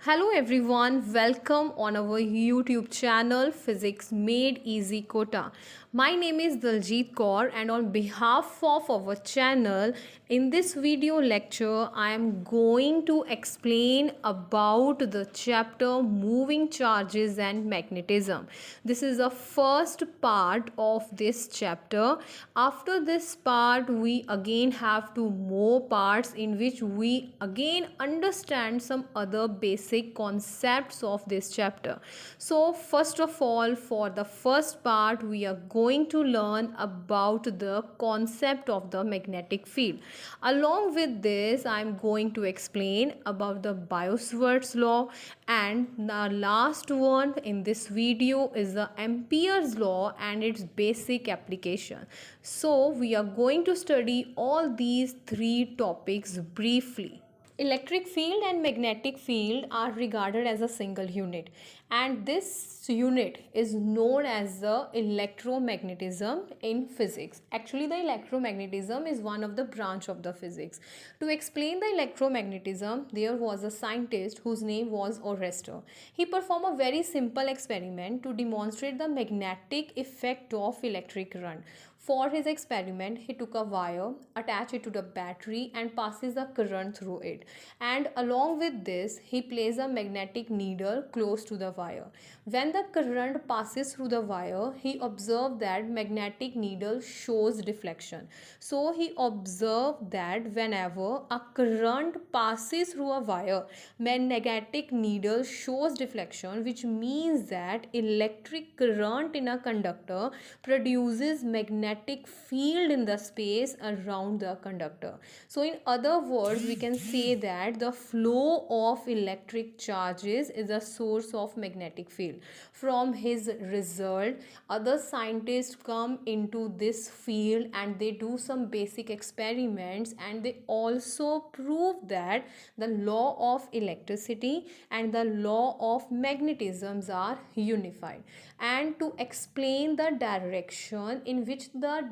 Hello everyone, welcome on our YouTube channel Physics Made Easy Kota. My name is Daljit Kaur and on behalf of our channel, in this video lecture, I am going to explain about the chapter Moving Charges and Magnetism. This is the first part of this chapter. After this part, we again have two more parts in which we again understand some other basic concepts of this chapter. So first of all, for the first part we are going to learn about the concept of the magnetic field. Along with this, I am going to explain about the Biosavart's law, and the last one in this video is the Ampere's law and its basic application. So we are going to study all these three topics briefly. Electric field and magnetic field are regarded as a single unit, and this unit is known as the electromagnetism in physics. Actually, the electromagnetism is one of the branch of the physics. To explain the electromagnetism, there was a scientist whose name was Oersted. He performed a very simple experiment to demonstrate the magnetic effect of electric current. For his experiment, he took a wire, attached it to the battery and passes the current through it. And along with this, he placed a magnetic needle close to the wire. When the current passes through the wire, he observed that magnetic needle shows deflection. So he observed that whenever a current passes through a wire, magnetic needle shows deflection, which means that electric current in a conductor produces magnetic field in the space around the conductor. So in other words, we can say that the flow of electric charges is a source of magnetic field. From his result, other scientists come into this field and they do some basic experiments, and they also prove that the law of electricity and the law of magnetisms are unified. And to explain the direction in which the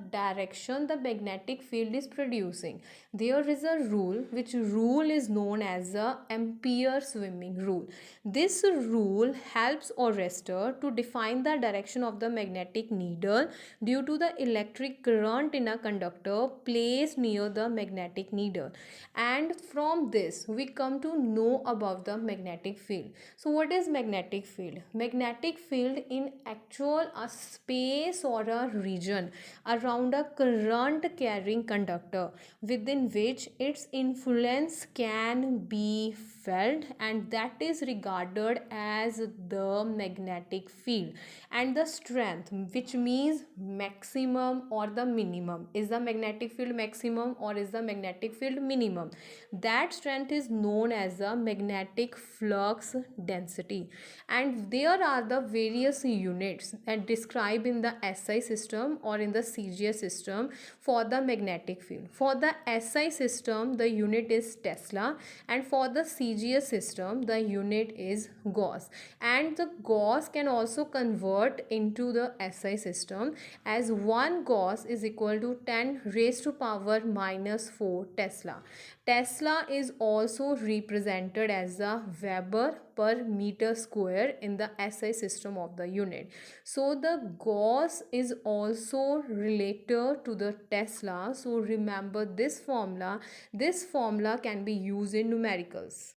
magnetic field is producing, there is a rule, which rule is known as the Ampere swimming rule. This rule helps Oersted to define the direction of the magnetic needle due to the electric current in a conductor placed near the magnetic needle. And from this we come to know about the magnetic field. So what is magnetic field? Magnetic field in actual a space or a region around a current carrying conductor within which its influence can be felt, and that is regarded as the magnetic field. And the strength, which means maximum or the minimum, is the magnetic field maximum or is the magnetic field minimum, that strength is known as the magnetic flux density. And there are the various units that describe in the SI system or in the CGS system for the magnetic field. For the SI system, the unit is Tesla, and for the CGS system, the unit is Gauss. And the Gauss can also convert into the SI system, as 1 Gauss is equal to 10 raised to power minus 4 Tesla. Tesla is also represented as the Weber per meter square in the SI system of the unit. So the Gauss is also related to the Tesla. So remember this formula. This formula can be used in numericals.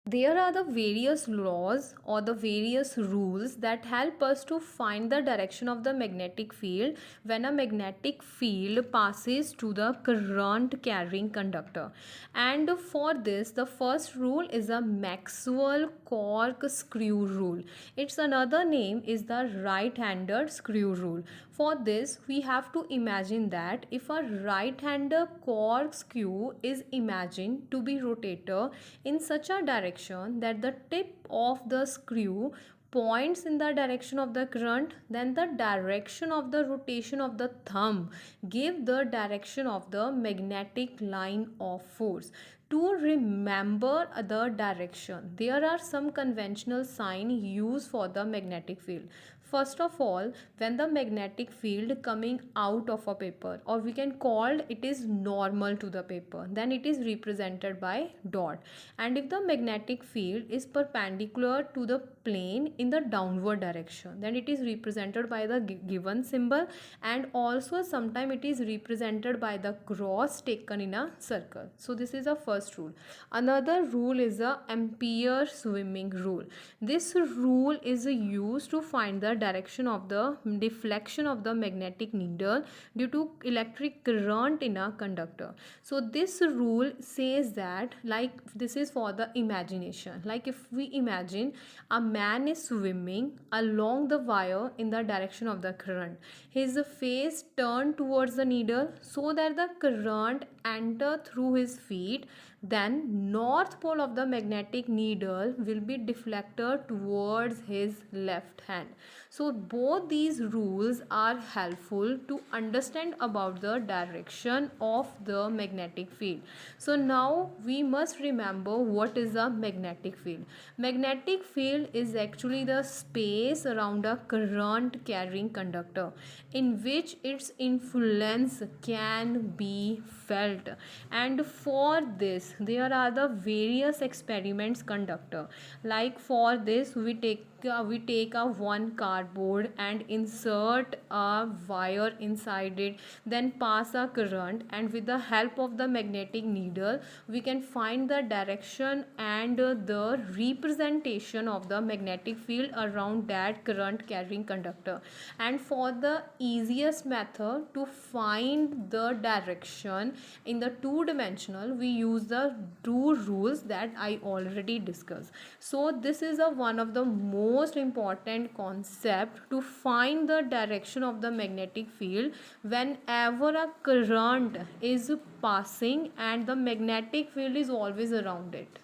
There are the various laws or the various rules that help us to find the direction of the magnetic field when a magnetic field passes to the current carrying conductor. And for this, the first rule is a Maxwell corkscrew rule. Its another name is the right-handed screw rule. For this, we have to imagine that if a right-handed corkscrew is imagined to be rotator in such a direction that the tip of the screw points in the direction of the current, then the direction of the rotation of the thumb give the direction of the magnetic line of force. To remember the direction, there are some conventional signs used for the magnetic field. First of all, when the magnetic field coming out of a paper, or we can call it is normal to the paper, then it is represented by dot. And if the magnetic field is perpendicular to the plane in the downward direction, then it is represented by the given symbol, and also sometimes it is represented by the cross taken in a circle. So this is the first rule. Another rule is the Ampere swimming rule. This rule is used to find the direction of the deflection of the magnetic needle due to electric current in a conductor. So this rule says that, like, this is for the imagination. Like if we imagine a man is swimming along the wire in the direction of the current, his face turned towards the needle so that the current enter through his feet, then north pole of the magnetic needle will be deflected towards his left hand. So both these rules are helpful to understand about the direction of the magnetic field. So now we must remember what is a magnetic field. Magnetic field is actually the space around a current carrying conductor in which its influence can be felt. And for this there are the various experiments conducted. Like for this we take a one cardboard and insert a wire inside it, then pass a current, and with the help of the magnetic needle we can find the direction and the representation of the magnetic field around that current carrying conductor. And for the easiest method to find the direction in the two-dimensional, we use the two rules that I already discussed. So this is one of the most important concept to find the direction of the magnetic field whenever a current is passing and the magnetic field is always around it.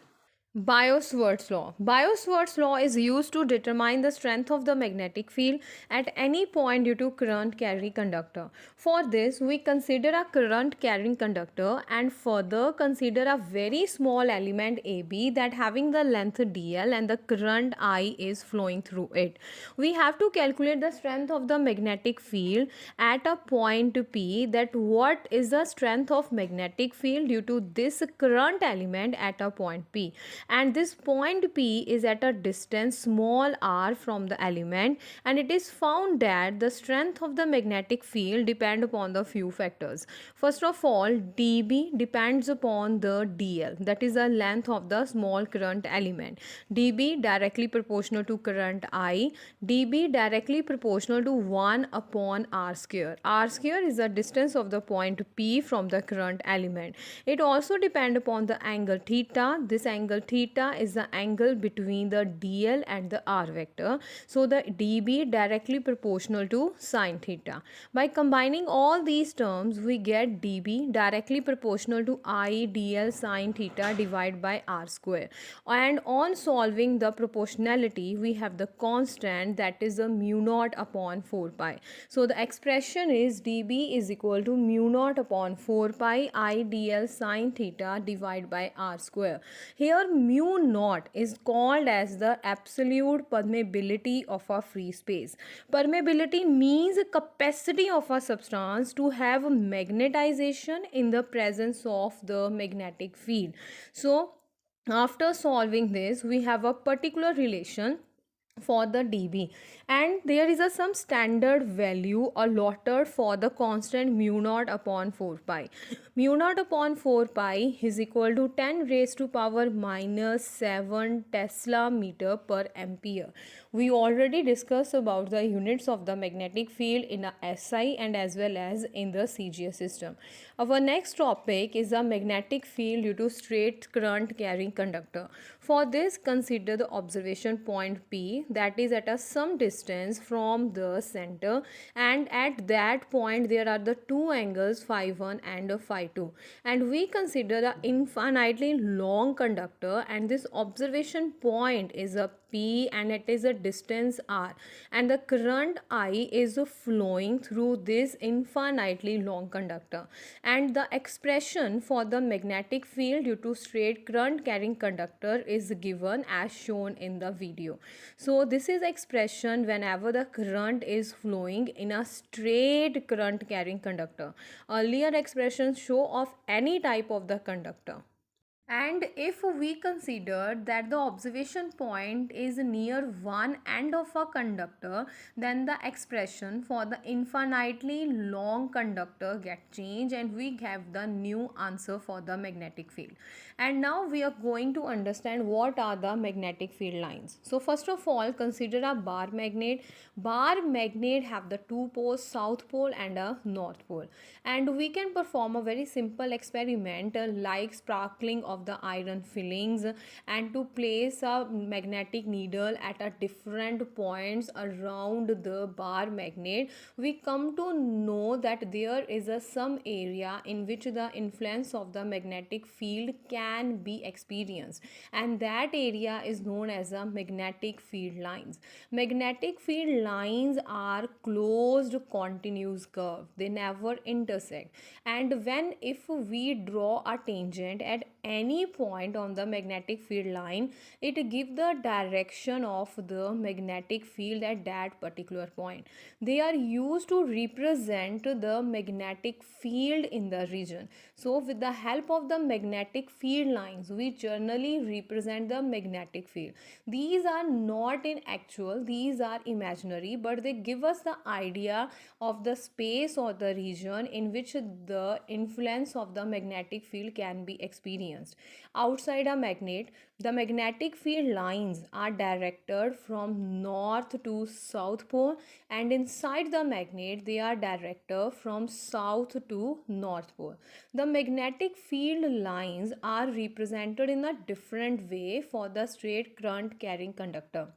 Biot law. Biot law is used to determine the strength of the magnetic field at any point due to current carrying conductor. For this, we consider a current carrying conductor and further consider a very small element AB that having the length dl and the current I is flowing through it. We have to calculate the strength of the magnetic field at a point P, that what is the strength of magnetic field due to this current element at a point P. And this point P is at a distance small r from the element, and it is found that the strength of the magnetic field depend upon the few factors. First of all, dB depends upon the dl, that is the length of the small current element. dB directly proportional to current I. dB directly proportional to 1 upon r square. R square is the distance of the point P from the current element. It also depend upon the angle theta. This angle theta is the angle between the dl and the r vector. So the dB directly proportional to sine theta. By combining all these terms, we get dB directly proportional to I dl sine theta divided by r square. And on solving the proportionality, we have the constant, that is the mu naught upon 4 pi. So the expression is dB is equal to mu naught upon 4 pi I dl sine theta divided by r square. Here mu naught is called as the absolute permeability of a free space. Permeability means capacity of a substance to have magnetization in the presence of the magnetic field. So after solving this, we have a particular relation for the dB, and there is some standard value allotted for the constant mu naught upon 4 pi. Mu naught upon 4 pi is equal to 10 raised to power minus 7 Tesla meter per ampere. We already discussed about the units of the magnetic field in a SI and as well as in the CGS system. Our next topic is the magnetic field due to straight current carrying conductor. For this, consider the observation point P, that is at some distance from the center, and at that point there are the two angles phi 1 and phi 2, and we consider the infinitely long conductor, and this observation point is a P and it is a distance R, and the current I is flowing through this infinitely long conductor, and the expression for the magnetic field due to straight current carrying conductor is given as shown in the video. So this is expression whenever the current is flowing in a straight current carrying conductor. Earlier expressions show of any type of the conductor. And if we consider that the observation point is near one end of a conductor, then the expression for the infinitely long conductor get changed and we have the new answer for the magnetic field. And now we are going to understand what are the magnetic field lines. So first of all, consider a bar magnet. Bar magnet have the two poles, south pole and a north pole. And we can perform a very simple experiment like sparkling of the iron fillings and to place a magnetic needle at a different points around the bar magnet, we come to know that there is some area in which the influence of the magnetic field can be experienced, and that area is known as the magnetic field lines. Magnetic field lines are closed continuous curve, they never intersect, and when if we draw a tangent at any point on the magnetic field line, it gives the direction of the magnetic field at that particular point. They are used to represent the magnetic field in the region. So with the help of the magnetic field lines, we generally represent the magnetic field. These are not in actual, these are imaginary, but they give us the idea of the space or the region in which the influence of the magnetic field can be experienced. Outside a magnet, the magnetic field lines are directed from north to south pole, and inside the magnet they are directed from south to north pole. The magnetic field lines are represented in a different way for the straight current carrying conductor.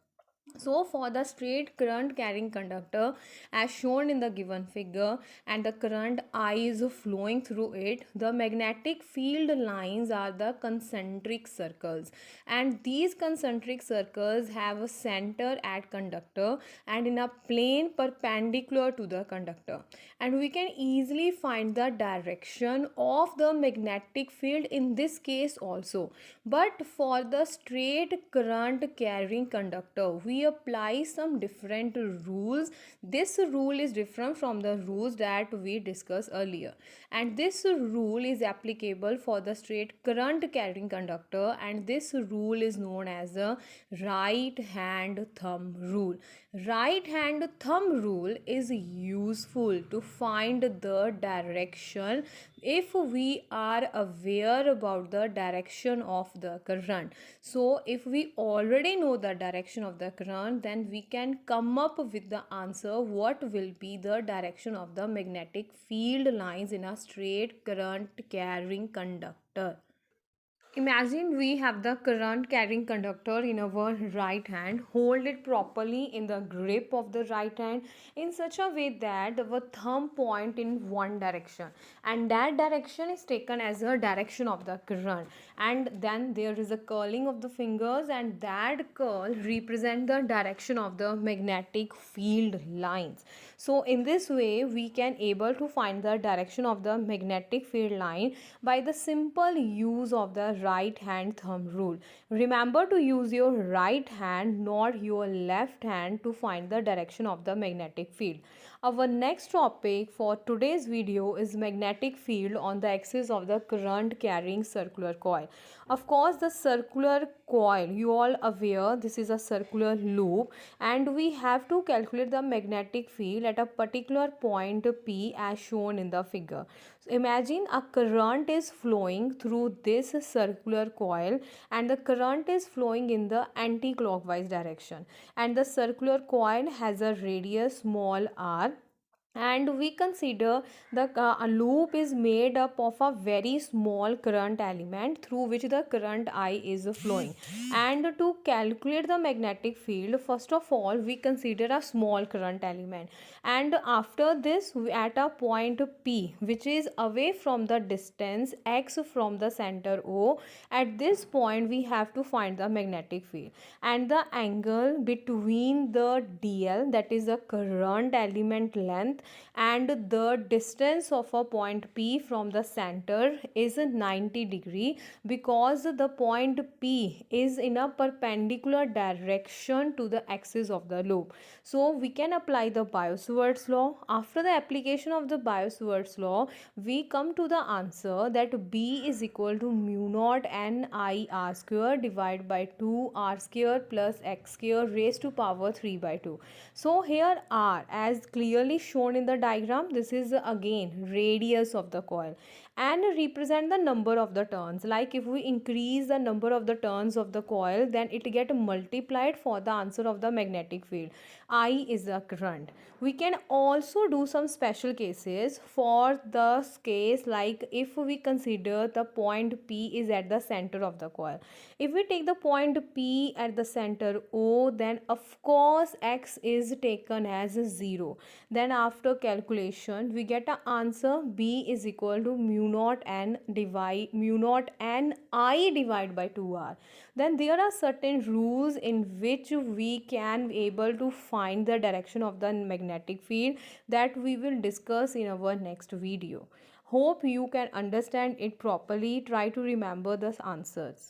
So for the straight current carrying conductor as shown in the given figure, and the current I is flowing through it, the magnetic field lines are the concentric circles, and these concentric circles have a center at conductor and in a plane perpendicular to the conductor, and we can easily find the direction of the magnetic field in this case also. But for the straight current carrying conductor, we apply some different rules. This rule is different from the rules that we discussed earlier, and this rule is applicable for the straight current carrying conductor, and this rule is known as the right hand thumb rule. Right hand thumb rule is useful to find the direction if we are aware about the direction of the current. So if we already know the direction of the current, then we can come up with the answer what will be the direction of the magnetic field lines in a straight current carrying conductor. Imagine we have the current carrying conductor in our right hand. Hold it properly in the grip of the right hand in such a way that our thumb point in one direction, and that direction is taken as a direction of the current, and then there is a curling of the fingers, and that curl represent the direction of the magnetic field lines. So in this way we can able to find the direction of the magnetic field line by the simple use of the right hand thumb rule. Remember to use your right hand, not your left hand, to find the direction of the magnetic field. Our next topic for today's video is magnetic field on the axis of the current carrying circular coil. Of course, the circular coil, you all aware this is a circular loop, and we have to calculate the magnetic field at a particular point P as shown in the figure. So imagine a current is flowing through this circular coil, and the current is flowing in the anti-clockwise direction, and the circular coil has a radius small r, and we consider the a loop is made up of a very small current element through which the current I is flowing. And to calculate the magnetic field, first of all we consider a small current element, and after this at a point P, which is away from the distance x from the center O, at this point we have to find the magnetic field, and the angle between the dl, that is the current element length, and the distance of a point P from the center is 90 degree, because the point P is in a perpendicular direction to the axis of the loop. So we can apply the Biot-Savart's law. After the application of the Biot-Savart's law, we come to the answer that B is equal to mu naught n I r square divided by 2 r square plus x square raised to power 3 by 2. So here r, as clearly shown in the diagram, this is again radius of the coil and represent the number of the turns. Like if we increase the number of the turns of the coil, then it get multiplied for the answer of the magnetic field. I is the current. We can also do some special cases for the case, like if we consider the point P is at the center of the coil. If we take the point P at the center O, then of course x is taken as 0. Then after calculation we get an answer B is equal to mu naught n I divided by 2r. Then there are certain rules in which we can able to find the direction of the magnetic field that we will discuss in our next video. Hope you can understand it properly. Try to remember the answers.